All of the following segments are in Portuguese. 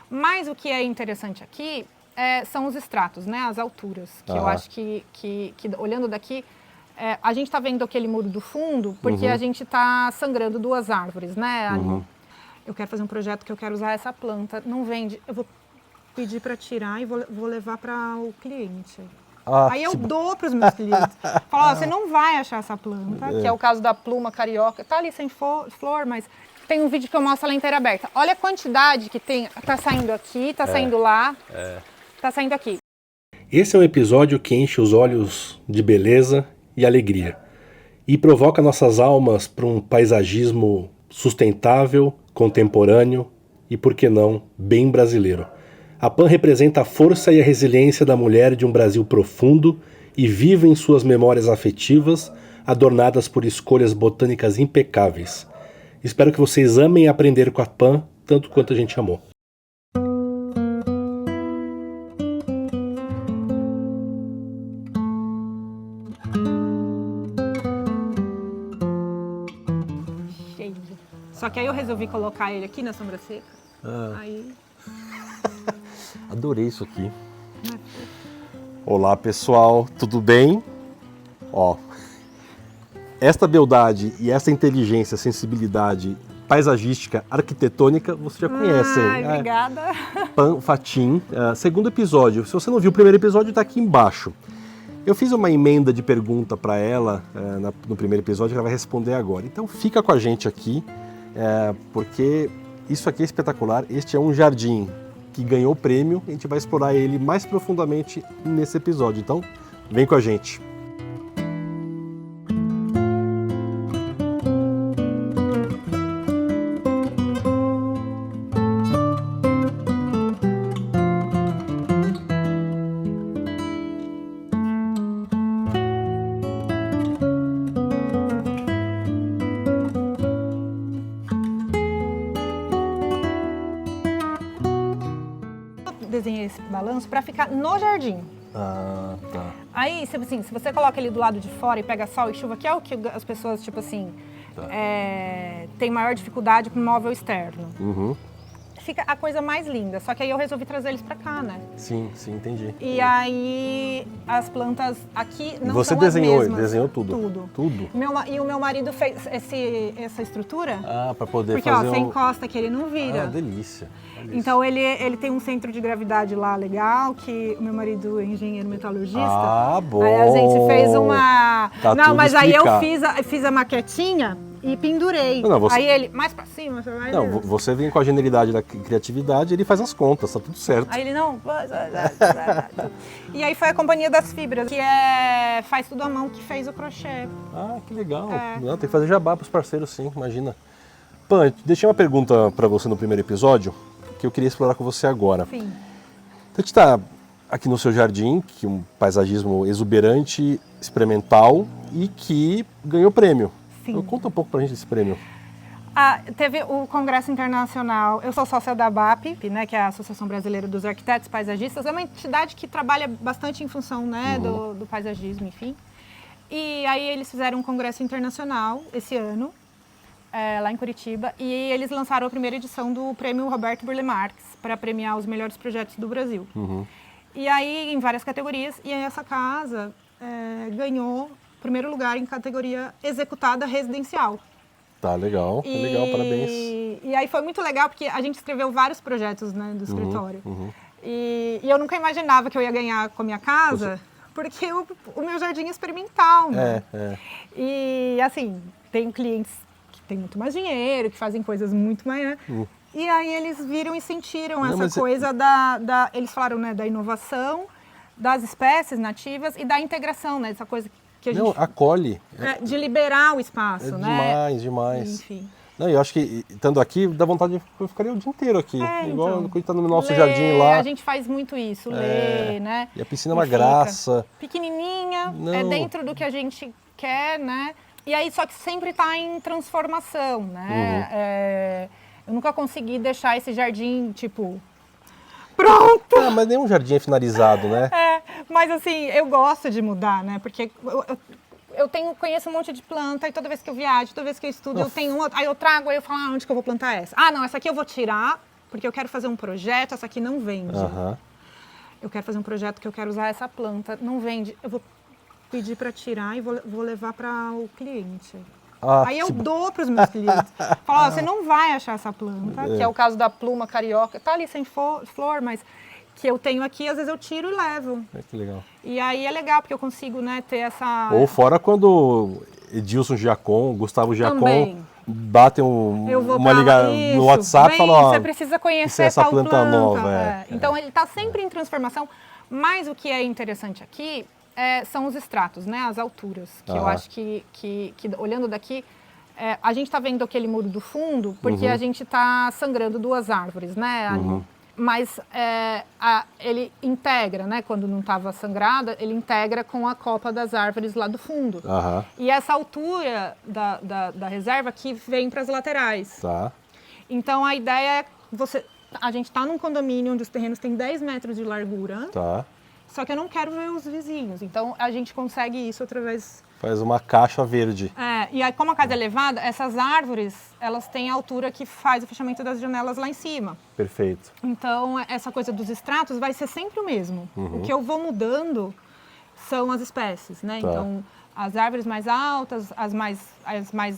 Mas o que é interessante aqui são os estratos, né? As alturas, que eu acho que olhando daqui, a gente está vendo aquele muro do fundo porque a gente está sangrando 2 árvores, né? Ali. Eu quero fazer um projeto que eu quero usar essa planta, não vende, eu vou pedir para tirar e vou levar para o cliente. Aí eu dou para os meus clientes. Falo, você não vai achar essa planta, que é o caso da pluma carioca. Tá ali sem flor, mas tem um vídeo que eu mostro ela inteira aberta. Olha a quantidade que tem. Tá saindo aqui, tá saindo lá, tá saindo aqui. Esse é um episódio que enche os olhos de beleza e alegria. E provoca nossas almas para um paisagismo sustentável, contemporâneo e, por que não, bem brasileiro. A PAN representa a força e a resiliência da mulher de um Brasil profundo e vivo em suas memórias afetivas, adornadas por escolhas botânicas impecáveis. Espero que vocês amem aprender com a PAN tanto quanto a gente amou. Cheio. Só que aí eu resolvi colocar ele aqui na sombra seca. Aí... Adorei isso aqui. Olá pessoal, tudo bem? Esta beldade e essa inteligência, sensibilidade paisagística, arquitetônica, você já conhece. Obrigada. PAN Fatim, segundo episódio. Se você não viu o primeiro episódio, está aqui embaixo. Eu fiz uma emenda de pergunta para ela no primeiro episódio, que ela vai responder agora. Então fica com a gente aqui, porque isso aqui é espetacular. Este é um jardim que ganhou o prêmio, a gente vai explorar ele mais profundamente nesse episódio. Então, vem com a gente. Desenhei esse balanço para ficar no jardim. Tá. Aí, se você coloca ele do lado de fora e pega sol e chuva, que é o que as pessoas, têm maior dificuldade com móvel externo. Fica a coisa mais linda. Só que aí eu resolvi trazer eles para cá, né? Sim, entendi. E aí, as plantas aqui não você são desenhou, as mesmas. desenhou tudo? Tudo. E o meu marido fez essa estrutura. Para poder porque, fazer você encosta que ele não vira. Delícia. Então, ele tem um centro de gravidade lá legal, que o meu marido é engenheiro metalurgista. Bom. Aí a gente fez uma... Tá não, mas explicado. aí eu fiz a maquetinha e pendurei. Aí ele, mais pra cima, você vai... Não, você vem com a genialidade da criatividade, ele faz as contas, tá tudo certo. Aí ele, não... E aí foi a Companhia das Fibras, que faz tudo à mão, que fez o crochê. Que legal. Não, tem que fazer jabá pros parceiros, sim, imagina. Pan, deixei uma pergunta para você no primeiro episódio, que eu queria explorar com você agora. Sim. Então, a gente está aqui no seu jardim, que é um paisagismo exuberante, experimental e que ganhou prêmio. Sim. Então, conta um pouco pra gente desse prêmio. Teve o Congresso Internacional, eu sou sócia da ABAP, né, que é a Associação Brasileira dos Arquitetos Paisagistas, é uma entidade que trabalha bastante em função, né, do paisagismo, enfim. E aí eles fizeram um Congresso Internacional esse ano, lá em Curitiba, e eles lançaram a primeira edição do Prêmio Roberto Burle Marx, para premiar os melhores projetos do Brasil. E aí, em várias categorias, e aí essa casa ganhou primeiro lugar em categoria executada residencial. Tá, legal, legal, parabéns. E aí foi muito legal, porque a gente escreveu vários projetos, né, do escritório. E eu nunca imaginava que eu ia ganhar com a minha casa, porque o meu jardim é experimental, né? E, assim, tem clientes que têm muito mais dinheiro, que fazem coisas muito mais... E aí eles viram e sentiram essa coisa eles falaram, né, da inovação, das espécies nativas e da integração, né, essa coisa que a gente... acolhe. De liberar o espaço, né? Demais. Enfim. Não, eu acho que, estando aqui, dá vontade de eu ficaria o dia inteiro aqui. Igual então, quando a gente tá no nosso jardim lá. A gente faz muito isso, ler, né? E a piscina é uma graça. Pequenininha, dentro do que a gente quer, né? E aí, só que sempre está em transformação, né? Eu nunca consegui deixar esse jardim, pronto! Mas nenhum jardim é finalizado, né? Mas assim, eu gosto de mudar, né? Porque eu conheço um monte de planta e toda vez que eu viajo, toda vez que eu estudo, eu tenho uma, aí eu trago, aí eu falo, onde que eu vou plantar essa? Não, essa aqui eu vou tirar, porque eu quero fazer um projeto, essa aqui não vende. Aham. Eu quero fazer um projeto que eu quero usar essa planta, não vende. Eu vou pedir para tirar e vou levar para o cliente. Aí eu dou para os meus clientes. Falo, você não vai achar essa planta, que é o caso da pluma carioca. Tá ali sem flor, mas que eu tenho aqui, às vezes eu tiro e levo. Que legal. E aí é legal, porque eu consigo, né, ter essa... Ou fora quando Edilson Giacom, Gustavo Giacom Também. batem uma ligação no WhatsApp e falam, você precisa conhecer essa tal planta nova. Então ele está sempre em transformação, mas o que é interessante aqui são os estratos, né, as alturas, que eu acho que olhando daqui, a gente está vendo aquele muro do fundo, porque a gente está sangrando duas árvores, né, ali. Mas ele integra, né? Quando não estava sangrada, ele integra com a copa das árvores lá do fundo. E essa altura da reserva aqui vem para as laterais. Tá. Então a ideia é a gente está num condomínio onde os terrenos têm 10 metros de largura. Tá. Só que eu não quero ver os vizinhos. Então a gente consegue isso através... Faz uma caixa verde. E aí, como a casa é elevada, essas árvores, elas têm a altura que faz o fechamento das janelas lá em cima. Perfeito. Então, essa coisa dos estratos vai ser sempre o mesmo. O que eu vou mudando são as espécies, né? Tá. Então, as árvores mais altas, as mais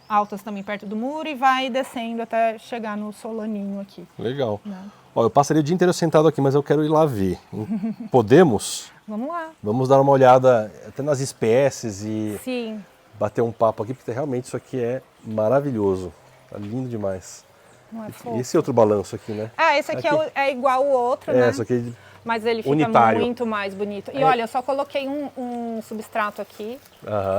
altas também perto do muro e vai descendo até chegar no solaninho aqui. Legal. Né? Ó, eu passaria o dia inteiro sentado aqui, mas eu quero ir lá ver. Podemos? Vamos lá. Vamos dar uma olhada até nas espécies e Sim. bater um papo aqui, porque realmente isso aqui é maravilhoso. Tá lindo demais. Não é fofo? Esse outro balanço aqui, né? Esse aqui é igual o outro, né? Isso aqui Mas ele fica unitário. muito mais bonito. E olha, eu só coloquei um substrato aqui.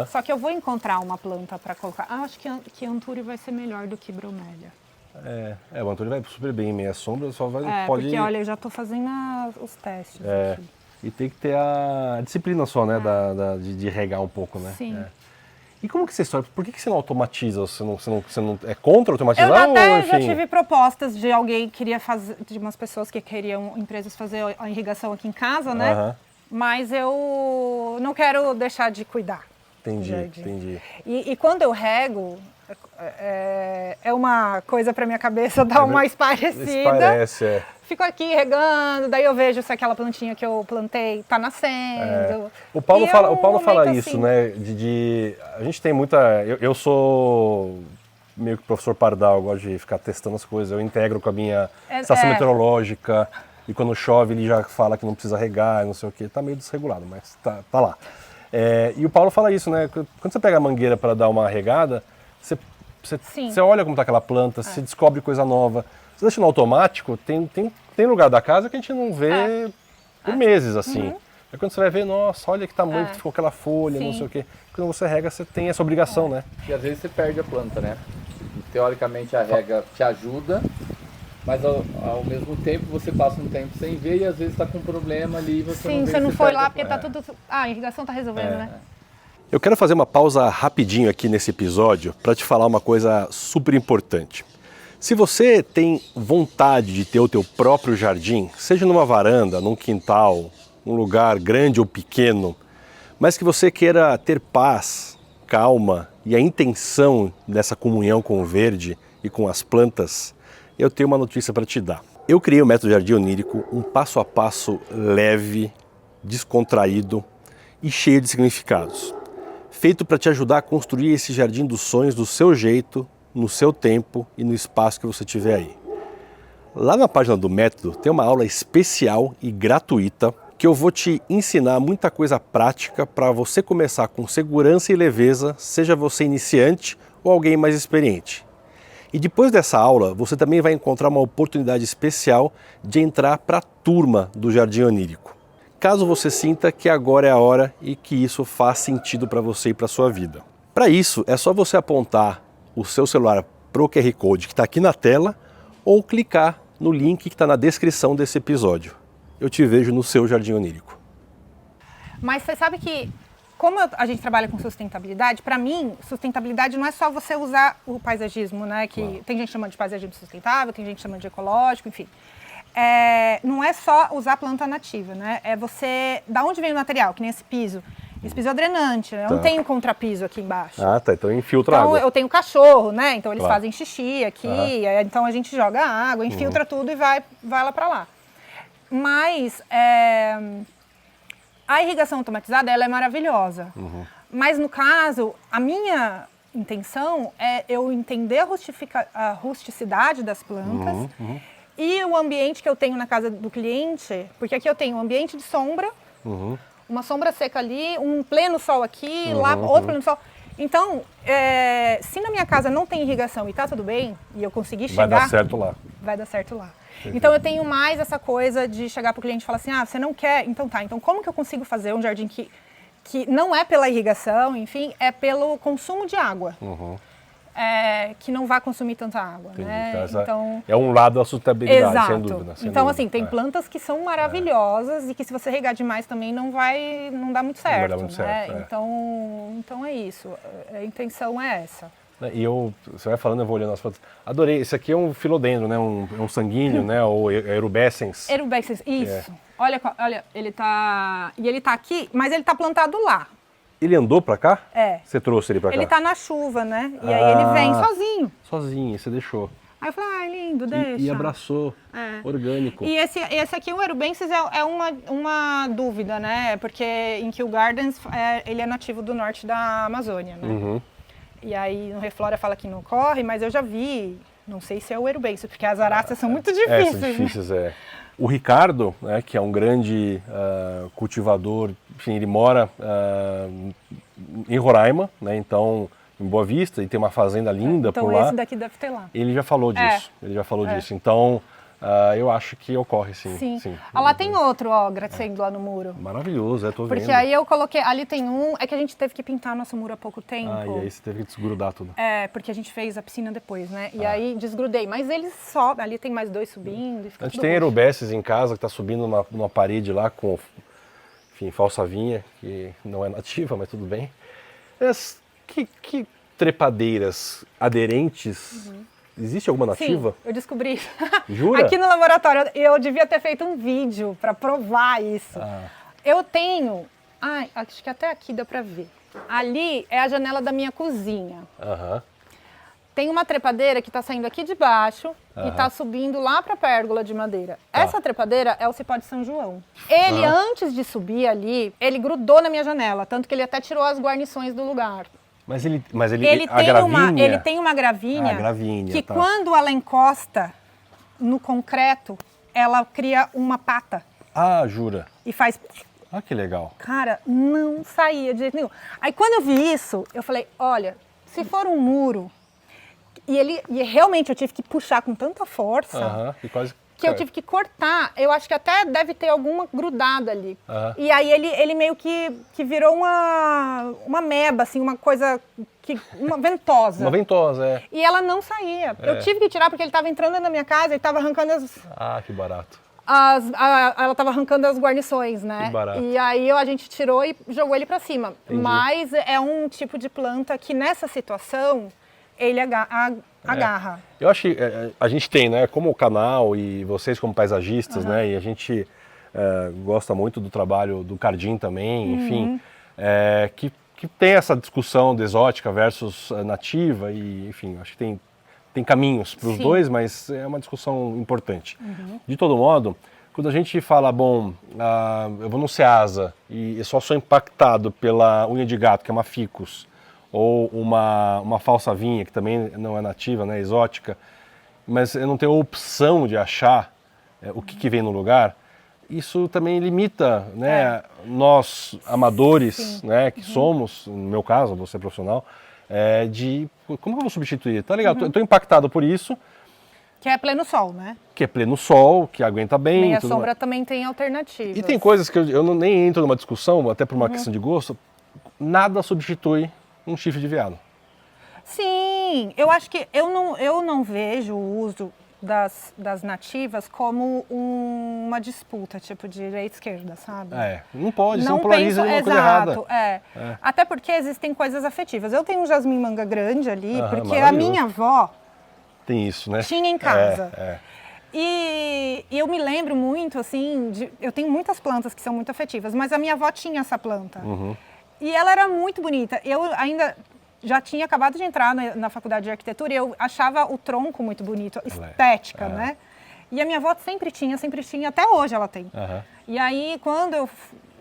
Só que eu vou encontrar uma planta para colocar. Acho que Antúrio vai ser melhor do que bromélia. O Antônio vai super bem em meia sombra, só pode... Porque olha, eu já estou fazendo os testes aqui. E tem que ter a disciplina só, né, de regar um pouco, né? Sim. E como que você história? Por que você não automatiza? Você não é contra automatizar? Eu até ou, já tive propostas de alguém que queria fazer, de umas pessoas que queriam, empresas fazer a irrigação aqui em casa, né? Mas eu não quero deixar de cuidar. Entendi. E quando eu rego, é uma coisa para minha cabeça dar uma esparecida. Parece. Fico aqui regando, daí eu vejo se aquela plantinha que eu plantei está nascendo. O Paulo fala assim, isso, né? A gente tem muita... Eu sou meio que professor Pardal, eu gosto de ficar testando as coisas. Eu integro com a minha estação meteorológica e quando chove ele já fala que não precisa regar, não sei o quê. Tá meio desregulado, mas tá lá. E o Paulo fala isso, né? Quando você pega a mangueira para dar uma regada, você olha como está aquela planta, você descobre coisa nova. Você deixa no automático, tem lugar da casa que a gente não vê por meses, assim. Aí quando você vai ver, nossa, olha que tamanho que ficou aquela folha, não sei o quê. Quando você rega, você tem essa obrigação, né? E às vezes você perde a planta, né? E, teoricamente a rega te ajuda, mas ao mesmo tempo você passa um tempo sem ver e às vezes está com um problema ali e você não vê. Você não você foi perde lá a porque planta. tá tudo... a irrigação tá resolvendo, né? Eu quero fazer uma pausa rapidinho aqui nesse episódio para te falar uma coisa super importante. Se você tem vontade de ter o teu próprio jardim, seja numa varanda, num quintal, num lugar grande ou pequeno, mas que você queira ter paz, calma e a intenção dessa comunhão com o verde e com as plantas, eu tenho uma notícia para te dar. Eu criei o Método Jardim Onírico, um passo a passo leve, descontraído e cheio de significados. Feito para te ajudar a construir esse jardim dos sonhos do seu jeito, no seu tempo e no espaço que você tiver aí. Lá na página do Método tem uma aula especial e gratuita que eu vou te ensinar muita coisa prática para você começar com segurança e leveza, seja você iniciante ou alguém mais experiente. E depois dessa aula, você também vai encontrar uma oportunidade especial de entrar para a turma do Jardim Onírico. Caso você sinta que agora é a hora e que isso faz sentido para você e para a sua vida. Para isso, é só você apontar o seu celular para o QR Code que está aqui na tela ou clicar no link que está na descrição desse episódio. Eu te vejo no seu Jardim Onírico. Mas você sabe que, como a gente trabalha com sustentabilidade, para mim, sustentabilidade não é só você usar o paisagismo, né? Que tem gente que chama de paisagismo sustentável, tem gente que chama de ecológico, enfim. Não é só usar planta nativa, né? É você... Da onde vem o material? Que nem esse piso. Esse piso é drenante, né? Eu não tenho contrapiso aqui embaixo. Ah, tá. Então infiltra Então água. eu tenho cachorro, né? Então eles Claro. fazem xixi aqui, então a gente joga água, infiltra tudo e vai lá para lá. Mas a irrigação automatizada, ela é maravilhosa. Mas no caso, a minha intenção é eu entender a rusticidade das plantas e o ambiente que eu tenho na casa do cliente, porque aqui eu tenho um ambiente de sombra, uma sombra seca ali, um pleno sol aqui, lá outro pleno sol. Então, se na minha casa não tem irrigação e tá tudo bem, e eu conseguir chegar... Vai dar certo lá. Vai dar certo lá. Então eu tenho mais essa coisa de chegar pro cliente e falar assim, você não quer? Então tá, então como que eu consigo fazer um jardim que não é pela irrigação, enfim, é pelo consumo de água. Que não vai consumir tanta água, né? Então, é um lado da sustentabilidade, exato. sem dúvida. Então, assim, tem plantas que são maravilhosas e que se você regar demais também não dá muito certo. Não vai dar muito certo, Então é isso. A intenção é essa. E você vai falando, eu vou olhando as plantas. Adorei. Esse aqui é um filodendro, né? Um sanguíneo, né? Ou erubescens. Erubescens, isso. Olha, ele tá aqui, mas ele tá plantado lá. Ele andou pra cá? É. Você trouxe ele pra cá? Ele tá na chuva, né? E aí ele vem sozinho. Sozinho, você deixou. Aí eu falei, lindo, deixa. E abraçou, orgânico. E esse aqui, o Erubensis, é uma dúvida, né? Porque em Kew Gardens, ele é nativo do norte da Amazônia, né? E aí no Reflora fala que não corre, mas eu já vi, não sei se é o Erubensis, porque as aráceas são muito difíceis. São difíceis, né? O Ricardo, né, que é um grande cultivador, enfim, ele mora em Roraima, né, então em Boa Vista, e tem uma fazenda linda então por lá. Esse daqui deve ter lá. Ele já falou disso. Então, eu acho que ocorre, sim. Lá tem outro, crescendo lá no muro. Maravilhoso, tô vendo. Porque aí eu coloquei, ali tem é que a gente teve que pintar nosso muro há pouco tempo. E aí você teve que desgrudar tudo. Porque a gente fez a piscina depois, né? E aí desgrudei, mas eles sobem, ali tem mais dois subindo. E fica A gente tudo tem roxo. erubesces em casa que tá subindo numa parede lá com, enfim, falsavinha, que não é nativa, mas tudo bem. Que trepadeiras aderentes... Existe alguma nativa? Sim, eu descobri. Jura? Aqui no laboratório, eu devia ter feito um vídeo para provar isso. Eu tenho... acho que até aqui dá para ver. Ali é a janela da minha cozinha. Tem uma trepadeira que está saindo aqui de baixo e está subindo lá para a pérgola de madeira. Essa trepadeira é o cipó de São João. Ele, antes de subir ali, ele grudou na minha janela, tanto que ele até tirou as guarnições do lugar. Mas ele tem uma gravinha, gravinha que quando ela encosta no concreto, ela cria uma pata. Jura? E faz... Que legal. Cara, não saía de jeito nenhum. Aí quando eu vi isso, eu falei, olha, se for um muro, e realmente eu tive que puxar com tanta força, que eu tive que cortar, eu acho que até deve ter alguma grudada ali. E aí ele meio que virou uma meba, assim, uma coisa, uma ventosa. Uma ventosa, E ela não saía. Eu tive que tirar porque ele estava entrando na minha casa e estava arrancando que barato. Ela estava arrancando as guarnições, né? Que barato. E aí a gente tirou e jogou ele para cima. Entendi. Mas é um tipo de planta que nessa situação ele agarra. Eu acho que a gente tem, né, como o canal e vocês como paisagistas, né, e a gente gosta muito do trabalho do Cardim também, enfim, que tem essa discussão de exótica versus nativa e, enfim, acho que tem caminhos para os dois, mas é uma discussão importante. De todo modo, quando a gente fala, eu vou no Ceasa e só sou impactado pela unha de gato, que é uma ficus, ou uma falsavinha, que também não é nativa, né, exótica, mas eu não tenho opção de achar o que vem no lugar, isso também limita, né, nós amadores, né, que somos, no meu caso, você é profissional, de como eu vou substituir? Tá legal, eu tô impactado por isso. Que é pleno sol, né? Que é pleno sol, que aguenta bem. Meia sombra também tem alternativas. E tem coisas que eu nem entro numa discussão, até por uma questão de gosto, nada substitui um chifre de veado. Sim, eu acho que eu não vejo o uso das nativas como uma disputa, tipo de direita e esquerda, sabe? Não pode, não você polariza uma coisa errada. Até porque existem coisas afetivas. Eu tenho um jasmim manga grande ali, porque a maravilhoso. minha avó Tem isso, né? tinha em casa. E eu me lembro muito, assim, eu tenho muitas plantas que são muito afetivas, mas a minha avó tinha essa planta. E ela era muito bonita. Eu ainda já tinha acabado de entrar na faculdade de arquitetura e eu achava o tronco muito bonito, estética, né? E a minha avó sempre tinha, até hoje ela tem. E aí, quando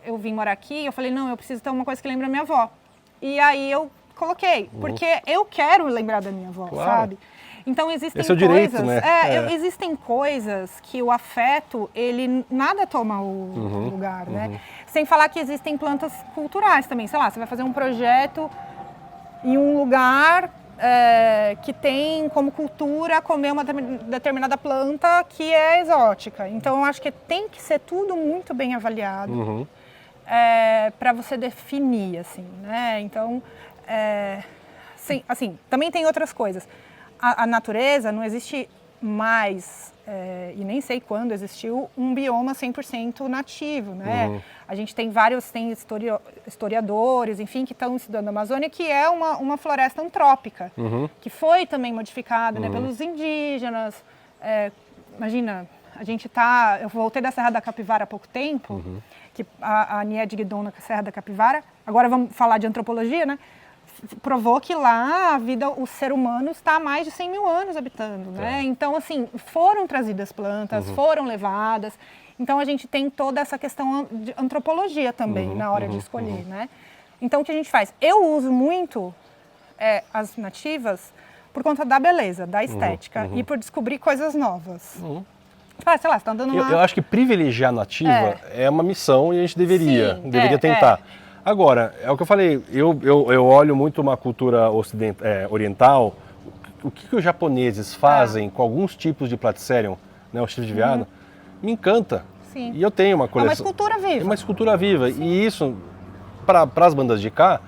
eu vim morar aqui, eu falei, não, eu preciso ter uma coisa que lembra a minha avó. E aí eu coloquei, porque eu quero lembrar da minha avó, sabe? Então existem Esse é o coisas, direito, né? Existem coisas que o afeto, ele nada toma o lugar, né? Sem falar que existem plantas culturais também, sei lá, você vai fazer um projeto em um lugar que tem como cultura comer uma determinada planta que é exótica. Então eu acho que tem que ser tudo muito bem avaliado para você definir, assim, né? Então, sim, assim, também tem outras coisas. A natureza não existe mais, e nem sei quando existiu, um bioma 100% nativo, né? A gente tem historiadores, enfim, que estão estudando a Amazônia, que é uma floresta antrópica, que foi também modificada, né, pelos indígenas. Imagina, eu voltei da Serra da Capivara há pouco tempo, que a Nied Guidon na Serra da Capivara, agora vamos falar de antropologia, né? Provou que lá o ser humano está há mais de 100 mil anos habitando, né? Então, assim, foram trazidas plantas, foram levadas. Então, a gente tem toda essa questão de antropologia também na hora de escolher, né? Então, o que a gente faz? Eu uso muito as nativas por conta da beleza, da estética e por descobrir coisas novas. Sei lá, você está andando Eu acho que privilegiar a nativa é uma missão e a gente deveria tentar. Agora, é o que eu falei, eu olho muito uma cultura oriental, o que os japoneses fazem com alguns tipos de platycerium, né, o chifre de veado, me encanta. Sim. E eu tenho uma coleção. É uma escultura viva. É uma escultura viva. Sim. E isso, para as bandas de cá,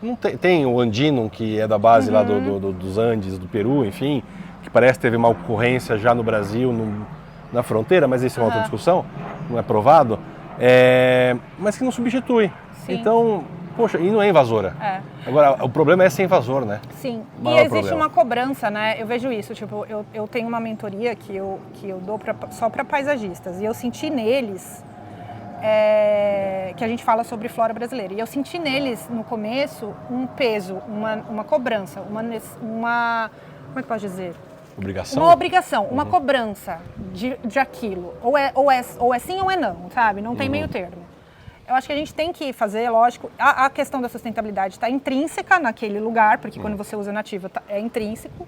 não tem o andino, que é da base lá dos Andes, do Peru, enfim, que parece que teve uma ocorrência já no Brasil, na fronteira, mas isso é uma outra discussão, não é provado, mas que não substitui. Sim. Então, poxa, e não é invasora. Agora, o problema é ser invasor, né? Sim, e existe uma cobrança, né? Eu vejo isso, tipo, eu tenho uma mentoria que eu dou só para paisagistas, e eu senti neles, que a gente fala sobre flora brasileira, e eu senti neles, no começo, um peso, uma cobrança, como é que posso dizer? Obrigação? Uma obrigação, uma cobrança de aquilo. Ou é sim ou é não, sabe? Não tem meio termo. Eu acho que a gente tem que fazer, lógico, a questão da sustentabilidade está intrínseca naquele lugar, porque quando você usa nativa é intrínseco,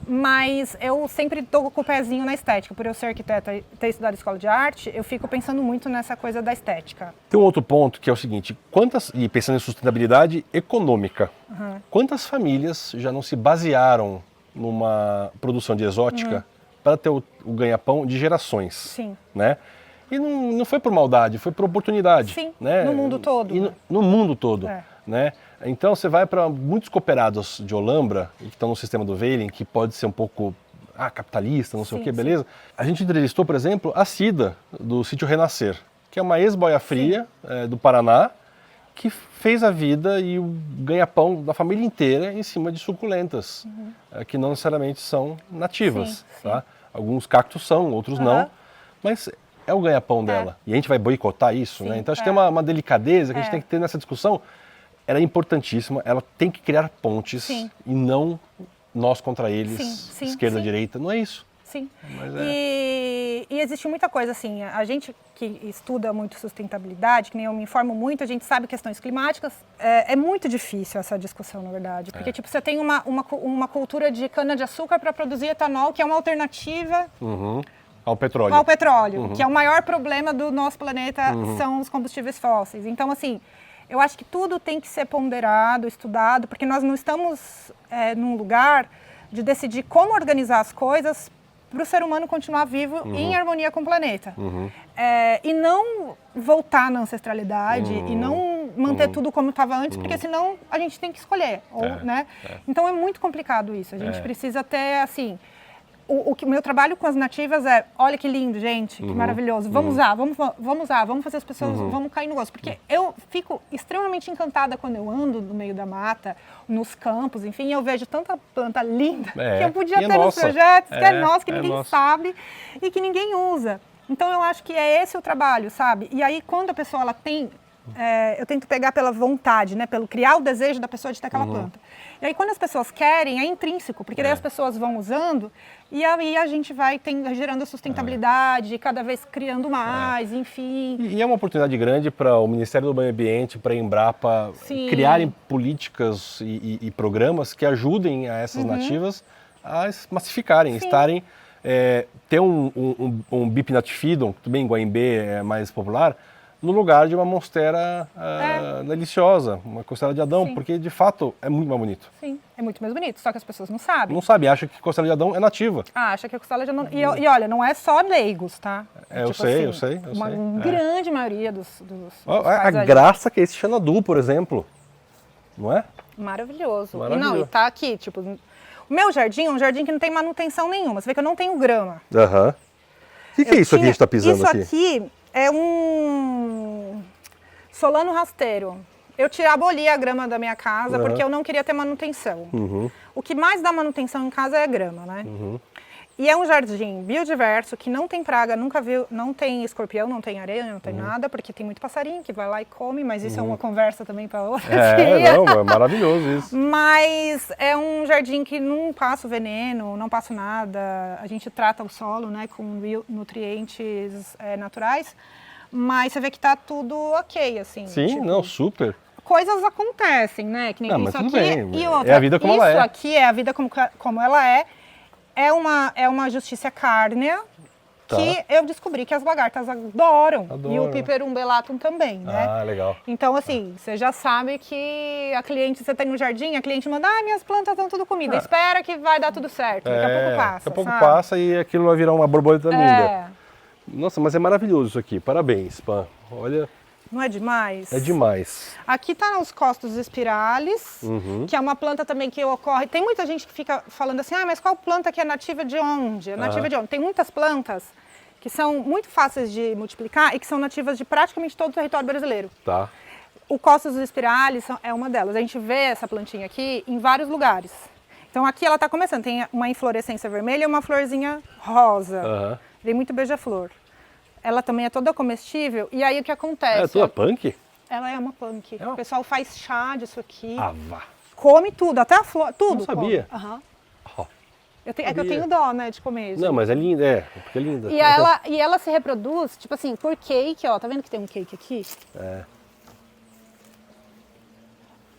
mas eu sempre estou com o pezinho na estética. Por eu ser arquiteta e ter estudado escola de arte, eu fico pensando muito nessa coisa da estética. Tem um outro ponto que é o seguinte, e pensando em sustentabilidade econômica, quantas famílias já não se basearam numa produção de exótica para ter o ganha-pão de gerações? Sim. Né? E não foi por maldade, foi por oportunidade. Sim, né? No mundo todo. E no mundo todo. Né? Então você vai para muitos cooperados de Olambra, que estão no sistema do Veiling, que pode ser um pouco capitalista, não sei o que, beleza? A gente entrevistou, por exemplo, a Cida, do Sítio Renascer, que é uma ex-boia fria do Paraná, que fez a vida e o ganha-pão da família inteira em cima de suculentas, que não necessariamente são nativas. Tá? Alguns cactos são, outros não, mas é o ganha-pão dela. E a gente vai boicotar isso, né? Então acho que tem uma delicadeza que a gente tem que ter nessa discussão. Ela é importantíssima, ela tem que criar pontes e não nós contra eles, esquerda, direita, não é isso. Sim, e existe muita coisa assim, a gente que estuda muito sustentabilidade, que nem eu me informo muito, a gente sabe questões climáticas, é muito difícil essa discussão, na verdade, porque tipo, você tem uma cultura de cana-de-açúcar para produzir etanol, que é uma alternativa ao petróleo, que é o maior problema do nosso planeta, são os combustíveis fósseis. Então, assim, eu acho que tudo tem que ser ponderado, estudado, porque nós não estamos num lugar de decidir como organizar as coisas para o ser humano continuar vivo em harmonia com o planeta. E não voltar na ancestralidade e não manter tudo como estava antes, porque senão a gente tem que escolher. Né? Então é muito complicado isso. A gente precisa ter, assim... O meu trabalho com as nativas olha que lindo, gente, que maravilhoso. Vamos usar, vamos fazer as pessoas, vamos cair no gosto. Porque eu fico extremamente encantada quando eu ando no meio da mata, nos campos, enfim, eu vejo tanta planta linda que eu podia ter nos projetos, que é nosso, que ninguém sabe e que ninguém usa. Então eu acho que é esse o trabalho, sabe? E aí quando a pessoa ela tem eu tento pegar pela vontade, né? Pelo criar o desejo da pessoa de ter aquela planta. E aí quando as pessoas querem, é intrínseco, porque daí as pessoas vão usando e aí a gente vai gerando sustentabilidade, cada vez criando mais, enfim. E é uma oportunidade grande para o Ministério do Meio Ambiente, para a Embrapa criarem políticas e programas que ajudem a essas nativas a massificarem, estarem... ter um Bipinnatifidum, tudo bem, Guaimbê é mais popular, no lugar de uma monstera deliciosa, uma costela de Adão, porque de fato é muito mais bonito. Sim, é muito mais bonito, só que as pessoas não sabem. Não sabe, acha que costela de Adão é nativa. Acha que a costela de Adão... E olha, não é só leigos, tá? Eu sei. Uma grande maioria dos A graça que é esse Xanadu, por exemplo, não é? Maravilhoso. Maravilhoso. E tá aqui, tipo... O meu jardim é um jardim que não tem manutenção nenhuma. Você vê que eu não tenho grama. Aham. O que é isso aqui que a gente está pisando aqui? Isso aqui é um solano rasteiro. Eu aboli a grama da minha casa porque eu não queria ter manutenção. O que mais dá manutenção em casa é a grama, né? E é um jardim biodiverso que não tem praga, nunca viu, não tem escorpião, não tem aranha, não tem nada, porque tem muito passarinho que vai lá e come, mas isso é uma conversa também para outra dia. É maravilhoso isso. Mas é um jardim que não passa veneno, não passa nada, a gente trata o solo, né, com nutrientes naturais, mas você vê que tá tudo ok, assim. Sim, tipo, não, super. coisas acontecem, né, que nem Não, mas isso tudo aqui bem, e outra. é a vida como ela é. Isso aqui é a vida como ela é. É uma justiça cárnea que eu descobri que as lagartas adoram. E o Piperum bellatum também, né? Ah, legal. Então, assim, você já sabe que a cliente, você tem no jardim, a cliente manda, minhas plantas estão tudo comida, espera que vai dar tudo certo. Daqui a pouco passa, daqui a pouco sabe? passa e aquilo vai virar uma borboleta linda. Nossa, mas é maravilhoso isso aqui. Parabéns, Pan. Olha... Não é demais? É demais. Aqui tá os costos espirales, que é uma planta também que ocorre... Tem muita gente que fica falando assim, mas qual planta que é nativa de onde? É nativa de onde? Tem muitas plantas que são muito fáceis de multiplicar e que são nativas de praticamente todo o território brasileiro. Tá. O costos espirales é uma delas. A gente vê essa plantinha aqui em vários lugares. Então aqui ela tá começando, tem uma inflorescência vermelha e uma florzinha rosa. Vem muito beija-flor. Ela também é toda comestível. E aí o que acontece? É toda punk? Ela é uma punk. O pessoal faz chá disso aqui. Ah, vá. Come tudo, até a flor, tudo. Não sabia. É que eu tenho dó, né, de comer isso. Não, mas é linda, porque é linda. E ela se reproduz, tipo assim, por cake, ó. Tá vendo que tem um cake aqui?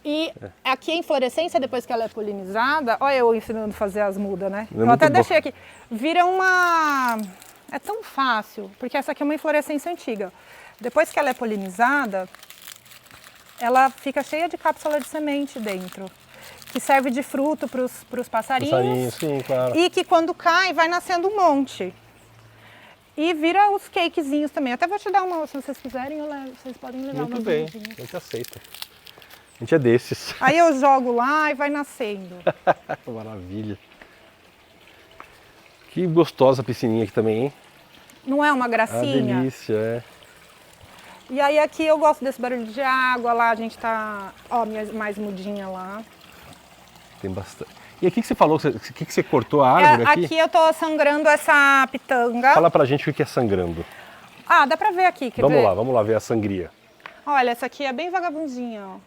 E aqui a inflorescência, depois que ela é polinizada, olha eu ensinando a fazer as mudas, né? Eu até deixei aqui. Vira uma... É tão fácil, porque essa aqui é uma inflorescência antiga. Depois que ela é polinizada, ela fica cheia de cápsula de semente dentro, que serve de fruto para os passarinhos. Sim, claro. E que quando cai, vai nascendo um monte. E vira os cakezinhos também. Até vou te dar uma, se vocês quiserem, vocês podem levar uma. Muito bem, a gente aceita. A gente é desses. Aí eu jogo lá e vai nascendo. Maravilha. Que gostosa a piscininha aqui também, hein? Não é uma gracinha? Ah, delícia, E aí aqui eu gosto desse barulho de água, lá a gente tá, mais mudinha lá. Tem bastante. E aqui que você falou, o que você cortou a árvore aqui? Aqui eu tô sangrando essa pitanga. Fala pra gente o que é sangrando. Dá pra ver aqui, quer ver? Vamos lá ver a sangria. Olha, essa aqui é bem vagabundinha, ó.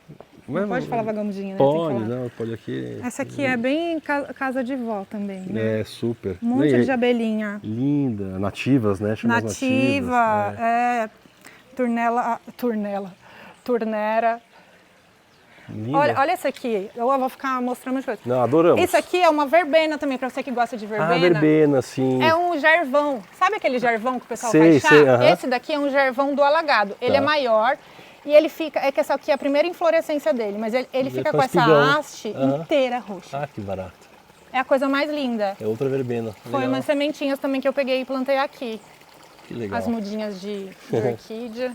Não pode falar vagabundinha, né? Pode aqui. Essa aqui é bem casa de vó também, né? É, super. Um monte de abelhinha. Linda, nativas, né? Nativa, turnera. Linda. Olha essa aqui, eu vou ficar mostrando as coisas. Não, adoramos. Isso aqui é uma verbena também, pra você que gosta de verbena. Ah, verbena, sim. É um gervão. Sabe aquele gervão que o pessoal faz chá? Esse daqui é um gervão do alagado. Ele é maior e ele fica... É que essa aqui é a primeira inflorescência dele, mas ele fica com essa haste inteira roxa. Ah, que barato. É a coisa mais linda. É outra verbena. Foi umas sementinhas também que eu peguei e plantei aqui. Que legal. As mudinhas de orquídea.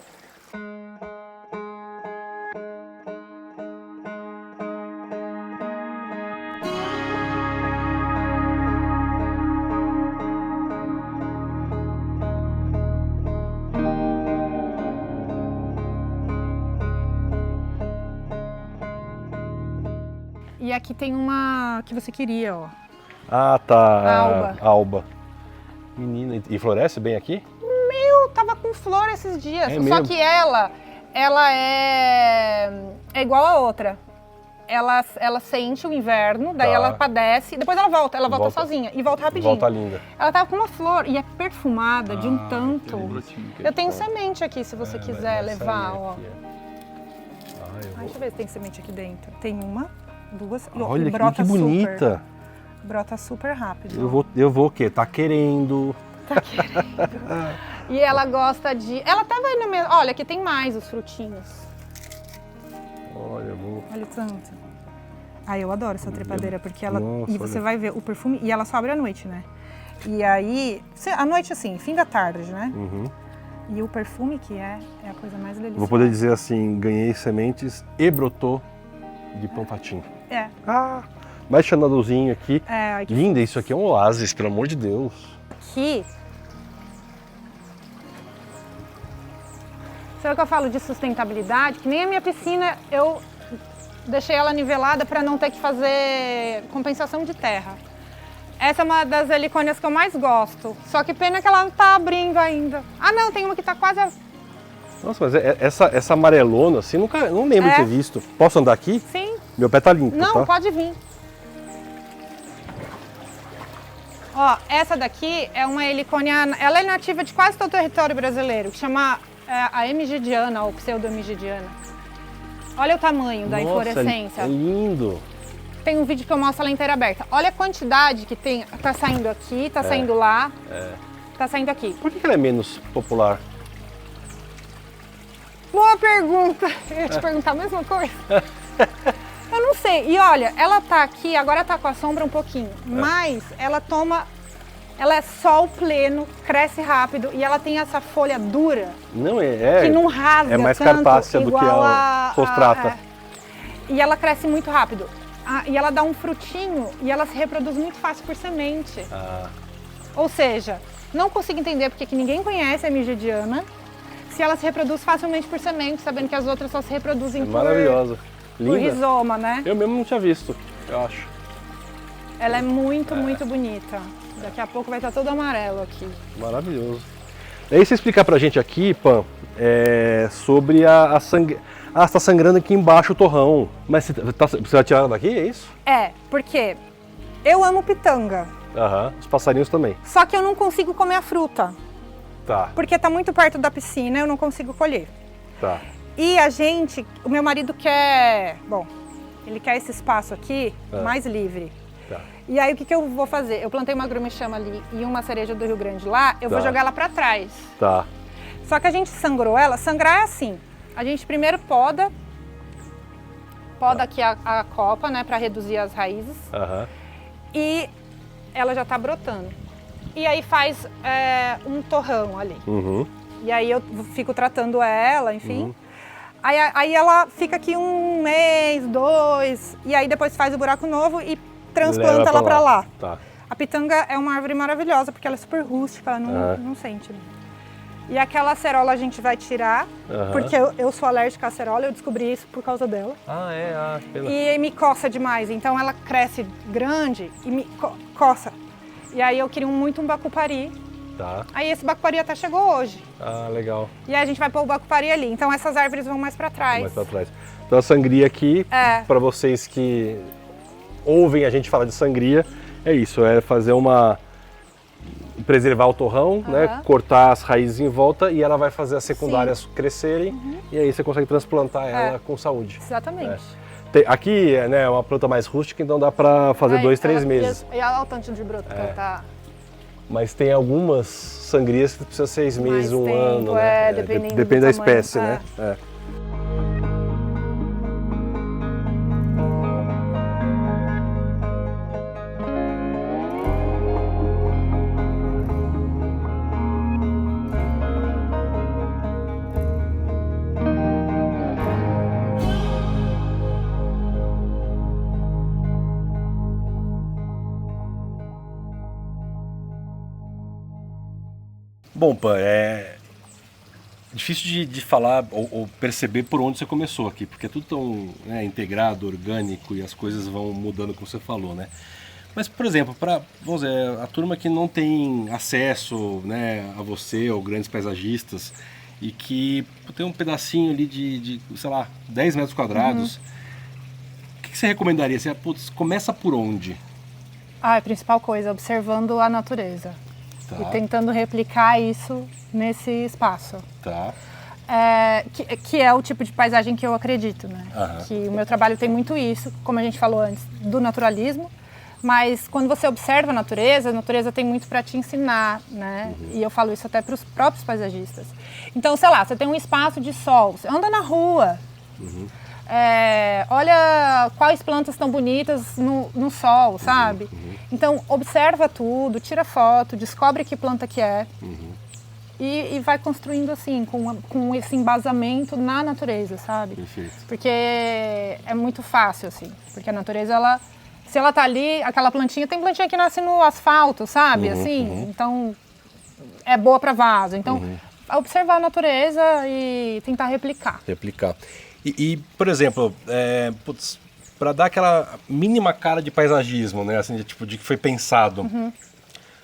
E aqui tem uma que você queria, ó. Ah, tá. Alba. Alba. Menina, e floresce bem aqui? Tava com flor esses dias. É Só mesmo? que ela ela é igual a outra. Ela sente o inverno, daí ela padece, depois ela volta sozinha e volta rapidinho. Volta linda. Ela tava com uma flor e é perfumada de um tanto. Eu tenho semente aqui, se você quiser levar, ó. Deixa eu ver se tem semente aqui dentro. Tem uma, duas, olha e brota que bonita. super. Brota super rápido. Eu vou o quê? Tá querendo. Tá querendo. E ela gosta de... Ela até vai no mesmo... Olha, aqui tem mais os frutinhos. Olha, amor. Olha o tanto. Eu adoro essa trepadeira, porque ela... Nossa, e você olha. vai ver o perfume... E ela só abre à noite, né? E aí... À noite, assim, fim da tarde, né? Uhum. E o perfume que é a coisa mais deliciosa. Vou poder dizer assim, ganhei sementes e brotou de Panfatim. É. Mais chanelzinho aqui. Ai, que Linda, isso aqui é um oásis, pelo amor de Deus. aqui... Sabe o que eu falo de sustentabilidade? Que nem a minha piscina, eu deixei ela nivelada para não ter que fazer compensação de terra. Essa é uma das helicônias que eu mais gosto. Só que pena que ela não tá abrindo ainda. Não, tem uma que tá quase... Nossa, mas essa amarelona, assim, não lembro de ter visto. Posso andar aqui? Sim. Meu pé tá limpo, Não, tá? pode vir. Ó, essa daqui é uma helicônia... Ela é nativa de quase todo o território brasileiro, que chama... a hemigidiana, ou pseudo-hemigidiana. Olha o tamanho da inflorescência. É lindo. Tem um vídeo que eu mostro ela inteira aberta. Olha a quantidade que tem. Tá saindo aqui, tá saindo lá, tá saindo aqui. Por que ela é menos popular? Boa pergunta. Eu ia te perguntar a mesma coisa. Eu não sei. E olha, ela tá aqui, agora tá com a sombra um pouquinho, mas ela toma... Ela é sol pleno, cresce rápido e ela tem essa folha dura que não rasga é mais tanto, carpácea do que igual a sostrata. E ela cresce muito rápido. E ela dá um frutinho e ela se reproduz muito fácil por semente. Ou seja, não consigo entender porque que ninguém conhece a hemigidiana se ela se reproduz facilmente por semente, sabendo que as outras só se reproduzem maravilhosa. por Linda. rizoma, né? Eu mesmo não tinha visto, eu acho. Ela é muito, muito bonita. Daqui a pouco vai estar todo amarelo aqui. Maravilhoso. E aí você explicar pra gente aqui, Pan, sobre a sangue... você tá sangrando aqui embaixo o torrão. Mas você vai tirar ela daqui, é isso? Porque eu amo pitanga. Os passarinhos também. Só que eu não consigo comer a fruta. Tá. Porque tá muito perto da piscina, eu não consigo colher. Tá. E o meu marido quer, ele quer esse espaço aqui mais livre. Tá. E aí o que eu vou fazer? Eu plantei uma grumichama ali e uma cereja do Rio Grande lá, eu vou jogar ela pra trás. Tá. Só que a gente sangrou ela, sangrar é assim, a gente primeiro poda aqui a copa, né, pra reduzir as raízes. E ela já tá brotando. E aí faz um torrão ali. E aí eu fico tratando ela, enfim. Aí ela fica aqui 1 mês, 2, e aí depois faz o buraco novo e transplanta ela pra lá. Tá. A pitanga é uma árvore maravilhosa, porque ela é super rústica, ela não sente. E aquela acerola a gente vai tirar, porque eu sou alérgica à acerola, eu descobri isso por causa dela. Que pena. E me coça demais, então ela cresce grande e me coça. E aí eu queria muito um bacupari. Tá. Aí esse bacupari até chegou hoje. Legal. E aí a gente vai pôr o bacupari ali, então essas árvores vão mais pra trás. Mais pra trás. Então a sangria aqui, pra vocês que ouvem a gente falar de sangria, é isso, é fazer preservar o torrão, né, cortar as raízes em volta e ela vai fazer as secundárias crescerem e aí você consegue transplantar ela com saúde. Exatamente. Aqui é uma planta mais rústica, então dá pra fazer 2, 3 meses. E olha o tanto de broto que ela tá... Mas tem algumas sangrias que precisa 6 meses, Mais 1 tempo, ano, né? depende da do espécie, tamanho. né? Bom, Pan, é difícil de falar ou perceber por onde você começou aqui, porque é tudo tão integrado, orgânico e as coisas vão mudando, como você falou, né? Mas, por exemplo, vamos dizer, a turma que não tem acesso, né, a você ou grandes paisagistas, e que tem um pedacinho ali de sei lá, 10 metros quadrados, o que você recomendaria? Você, começa por onde? A principal coisa, observando a natureza. Tá. E tentando replicar isso nesse espaço. Tá. Que é o tipo de paisagem que eu acredito, né? Que o meu trabalho tem muito isso, como a gente falou antes, do naturalismo. Mas quando você observa a natureza tem muito para te ensinar, né? E eu falo isso até para os próprios paisagistas. Então, sei lá, você tem um espaço de sol, você anda na rua, olha quais plantas estão bonitas no sol, sabe? Então, observa tudo, tira foto, descobre que planta que é e vai construindo assim, com esse embasamento na natureza, sabe? Perfeito. Porque é muito fácil, assim, porque a natureza, se ela tá ali, aquela plantinha, tem plantinha que nasce no asfalto, sabe? Então é boa para vaso. Então, observar a natureza e tentar replicar. E por exemplo, para dar aquela mínima cara de paisagismo, né? Assim, de que foi pensado.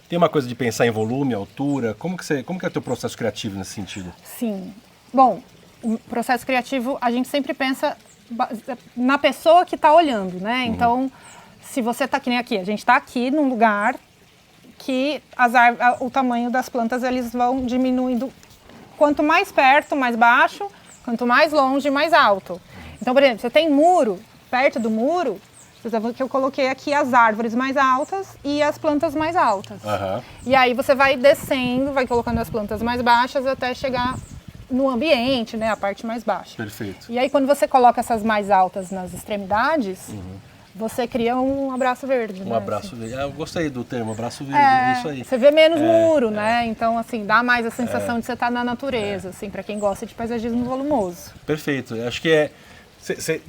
Tem uma coisa de pensar em volume, altura. Como que é o teu processo criativo nesse sentido? Sim. Bom, o processo criativo, a gente sempre pensa na pessoa que está olhando, né? Então, se você está que nem aqui, a gente está aqui num lugar que o tamanho das plantas eles vão diminuindo. Quanto mais perto, mais baixo. Quanto mais longe, mais alto. Então, por exemplo, você tem muro, perto do muro, que eu coloquei aqui as árvores mais altas e as plantas mais altas. E aí você vai descendo, vai colocando as plantas mais baixas até chegar no ambiente, né, a parte mais baixa. Perfeito. E aí quando você coloca essas mais altas nas extremidades, você cria um abraço verde. Um abraço verde. Eu gostei do termo, abraço verde, é isso aí. Você vê menos muro, né? Então, assim, dá mais a sensação de você estar na natureza, assim, para quem gosta de paisagismo volumoso. Perfeito. Eu acho que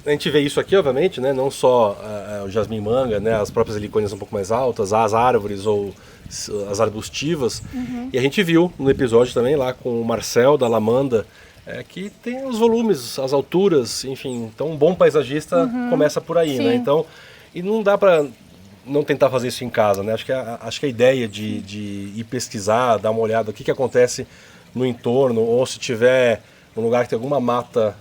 a gente vê isso aqui, obviamente, né? Não só o jasmim-manga, né? As próprias helicônias um pouco mais altas, as árvores ou as arbustivas. E a gente viu no episódio também lá com o Marcel da Lamanda, que tem os volumes, as alturas, enfim. Então um bom paisagista começa por aí, né? Então, e não dá para não tentar fazer isso em casa, né? Acho que a ideia de ir pesquisar, dar uma olhada o que acontece no entorno, ou se tiver um lugar que tem alguma mata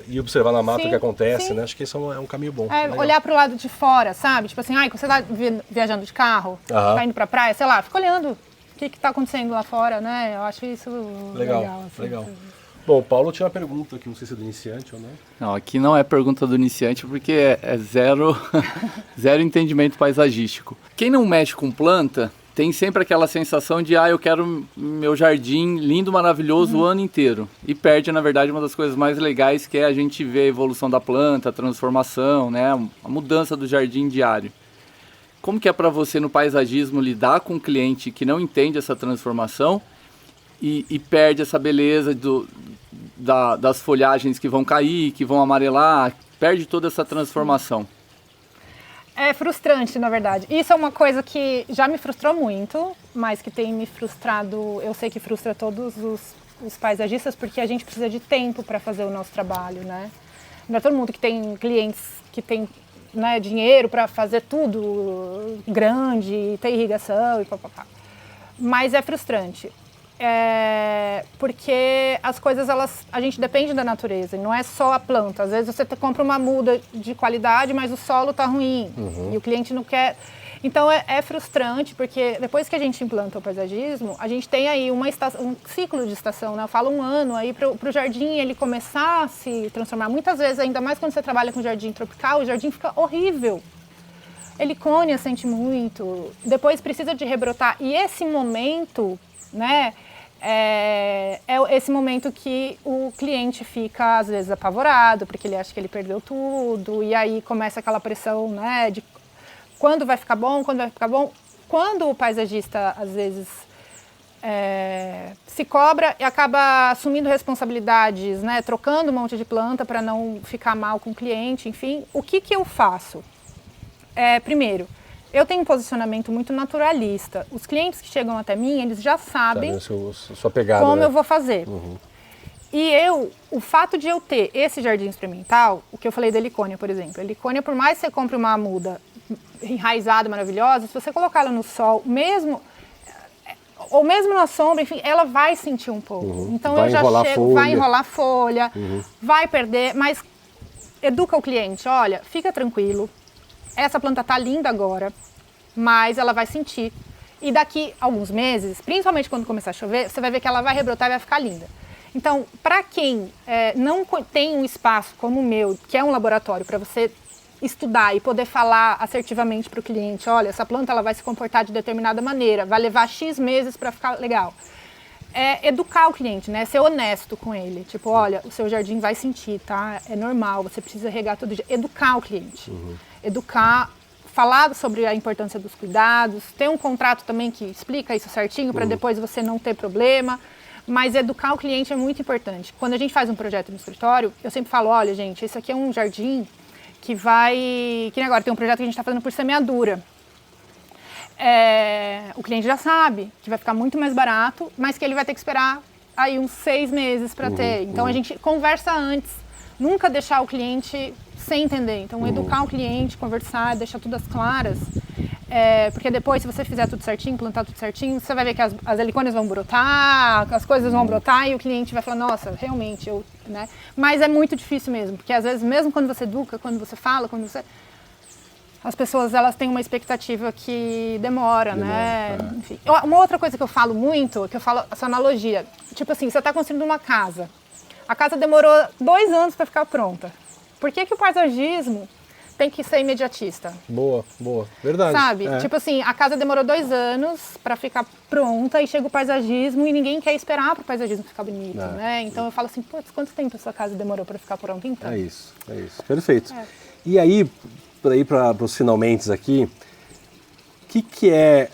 e observar na mata o que acontece, né? Acho que isso é um caminho bom. Olhar para o lado de fora, sabe? Tipo assim, quando você está viajando de carro, tá indo para a praia, sei lá, fica olhando o que está acontecendo lá fora, né? Eu acho isso legal. Legal. Bom, o Paulo tinha uma pergunta aqui, não sei se é do iniciante ou não. Não, aqui não é pergunta do iniciante porque é zero entendimento paisagístico. Quem não mexe com planta tem sempre aquela sensação de eu quero meu jardim lindo, maravilhoso o ano inteiro. E perde, na verdade, uma das coisas mais legais, que é a gente ver a evolução da planta, a transformação, né? A mudança do jardim diário. Como que é para você no paisagismo lidar com um cliente que não entende essa transformação e perde essa beleza das folhagens que vão cair, que vão amarelar, perde toda essa transformação? É frustrante, na verdade. Isso é uma coisa que já me frustrou muito, mas que tem me frustrado, eu sei que frustra todos os paisagistas, porque a gente precisa de tempo para fazer o nosso trabalho, né? Não é todo mundo que tem clientes que tem, né, dinheiro para fazer tudo grande, ter irrigação e papapá. Mas é frustrante. Porque as coisas, a gente depende da natureza, e não é só a planta. Às vezes você compra uma muda de qualidade, mas o solo está ruim, e o cliente não quer. Então é frustrante, porque depois que a gente implanta o paisagismo, a gente tem aí um ciclo de estação, né? Eu falo 1 ano aí para o jardim ele começar a se transformar. Muitas vezes, ainda mais quando você trabalha com jardim tropical, o jardim fica horrível. Helicônia sente muito, depois precisa de rebrotar. E esse momento, né? É esse momento que o cliente fica, às vezes, apavorado, porque ele acha que ele perdeu tudo, e aí começa aquela pressão, né, de quando vai ficar bom, quando vai ficar bom. Quando o paisagista, às vezes, se cobra e acaba assumindo responsabilidades, né, trocando um monte de planta para não ficar mal com o cliente, enfim, o que eu faço? Primeiro, eu tenho um posicionamento muito naturalista. Os clientes que chegam até mim, eles já sabem sua pegada, como né? eu vou fazer. E o fato de eu ter esse jardim experimental, o que eu falei da helicônia, por exemplo. A helicônia, por mais que você compre uma muda enraizada, maravilhosa, se você colocar ela no sol, mesmo ou mesmo na sombra, enfim, ela vai sentir um pouco. Então Vai eu já enrolar chego, folha. vai enrolar folha, vai perder, mas educa o cliente, olha, fica tranquilo, essa planta tá linda agora, mas ela vai sentir. E daqui a alguns meses, principalmente quando começar a chover, você vai ver que ela vai rebrotar e vai ficar linda. Então, para quem não tem um espaço como o meu, que é um laboratório para você estudar e poder falar assertivamente para o cliente, olha, essa planta ela vai se comportar de determinada maneira, vai levar X meses para ficar legal. Educar o cliente, né? Ser honesto com ele. Tipo, olha, o seu jardim vai sentir, tá? É normal, você precisa regar todo dia. Educar o cliente. Educar, falar sobre a importância dos cuidados, ter um contrato também que explica isso certinho para depois você não ter problema. Mas educar o cliente é muito importante. Quando a gente faz um projeto no escritório, eu sempre falo, olha, gente, esse aqui é um jardim que vai... Que nem agora tem um projeto que a gente está fazendo por semeadura. O cliente já sabe que vai ficar muito mais barato, mas que ele vai ter que esperar aí uns 6 meses para ter. Então a gente conversa antes, nunca deixar o cliente sem entender. Então educar o cliente, conversar, deixar tudo às claras. Porque depois, se você fizer tudo certinho, plantar tudo certinho, você vai ver que as helicônias vão brotar, as coisas vão brotar e o cliente vai falar, nossa, realmente, né? Mas é muito difícil mesmo, porque às vezes, mesmo quando você educa, quando você fala, as pessoas, elas têm uma expectativa que demora, né? Enfim. Uma outra coisa que eu falo muito, que eu falo essa analogia, tipo assim, você está construindo uma casa. A casa demorou 2 anos para ficar pronta. Por que o paisagismo tem que ser imediatista? Boa, verdade. Sabe? Tipo assim, a casa demorou 2 anos para ficar pronta e chega o paisagismo e ninguém quer esperar para o paisagismo ficar bonito, né? Então eu falo assim, putz, quanto tempo a sua casa demorou para ficar pronta então? É isso. Perfeito. E aí, para ir para os finalmente aqui, o que é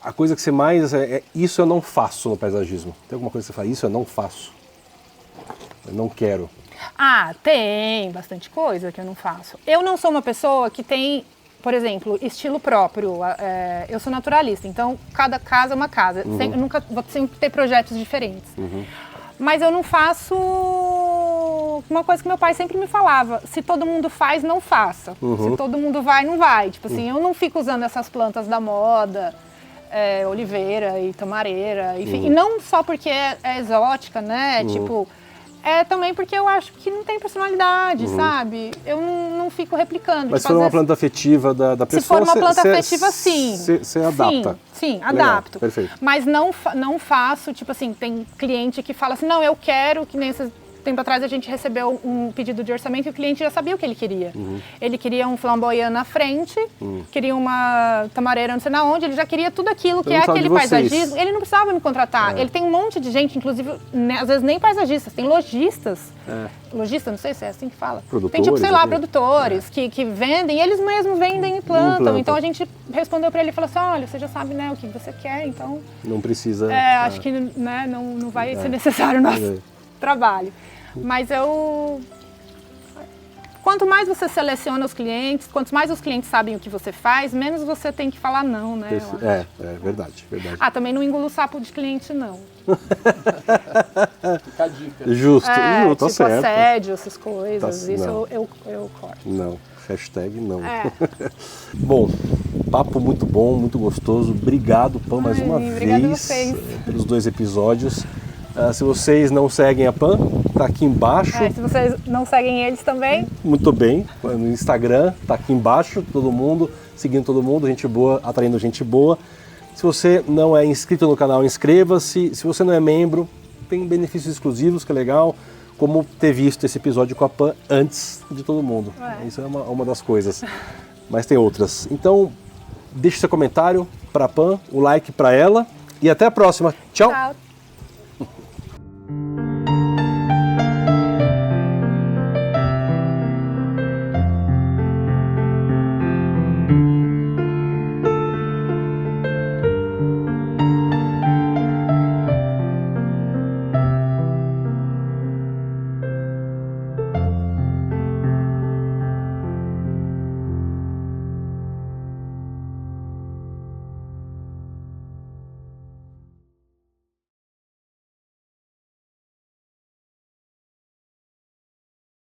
a coisa que você mais... isso eu não faço no paisagismo. Tem alguma coisa que você fala, isso eu não faço? Eu não quero. Tem bastante coisa que eu não faço. Eu não sou uma pessoa que tem, por exemplo, estilo próprio. Eu sou naturalista, então cada casa é uma casa. Vou sempre ter projetos diferentes. Mas eu não faço uma coisa que meu pai sempre me falava. Se todo mundo faz, não faça. Se todo mundo vai, não vai. Tipo assim, eu não fico usando essas plantas da moda, oliveira e tamareira, enfim. E não só porque é exótica, né? Tipo... também porque eu acho que não tem personalidade, sabe? Eu não fico replicando. Mas se for uma planta afetiva da pessoa... Se for uma planta afetiva, sim. Você adapta. Sim, adapto. Perfeito. Mas não faço, tipo assim, tem cliente que fala assim, não, eu quero, que nem esse tempo atrás a gente recebeu um pedido de orçamento e o cliente já sabia o que ele queria. Ele queria um flamboyant na frente, queria uma tamareira não sei na onde, ele já queria tudo aquilo que é aquele paisagismo. Ele não precisava me contratar. Ele tem um monte de gente, inclusive, né, às vezes nem paisagistas, tem lojistas. Lojista, não sei se é assim que fala. Produtores, tem tipo, sei lá, produtores que vendem, eles mesmos vendem e plantam. Então a gente respondeu para ele e falou assim, olha, você já sabe, né, o que você quer, então... Não precisa... acho que né, não vai ser necessário o nosso trabalho. Mas quanto mais você seleciona os clientes, quanto mais os clientes sabem o que você faz, menos você tem que falar não, né? Verdade. Também não engulo sapo de cliente, não. Fica a dica. Justo, tá tipo certo. assédio, essas coisas, Isso eu corto. Não, hashtag não. Bom, papo muito bom, muito gostoso. Obrigado, Pan, mais uma vez pelos 2 episódios. Se vocês não seguem a Pan, tá aqui embaixo. Se vocês não seguem eles também. Muito bem, no Instagram, tá aqui embaixo, todo mundo, seguindo todo mundo, gente boa, atraindo gente boa. Se você não é inscrito no canal, inscreva-se. Se você não é membro, tem benefícios exclusivos, que é legal, como ter visto esse episódio com a Pan antes de todo mundo. Isso é uma das coisas, mas tem outras. Então, deixe seu comentário para a Pan, o like para ela e até a próxima. Tchau! Tchau.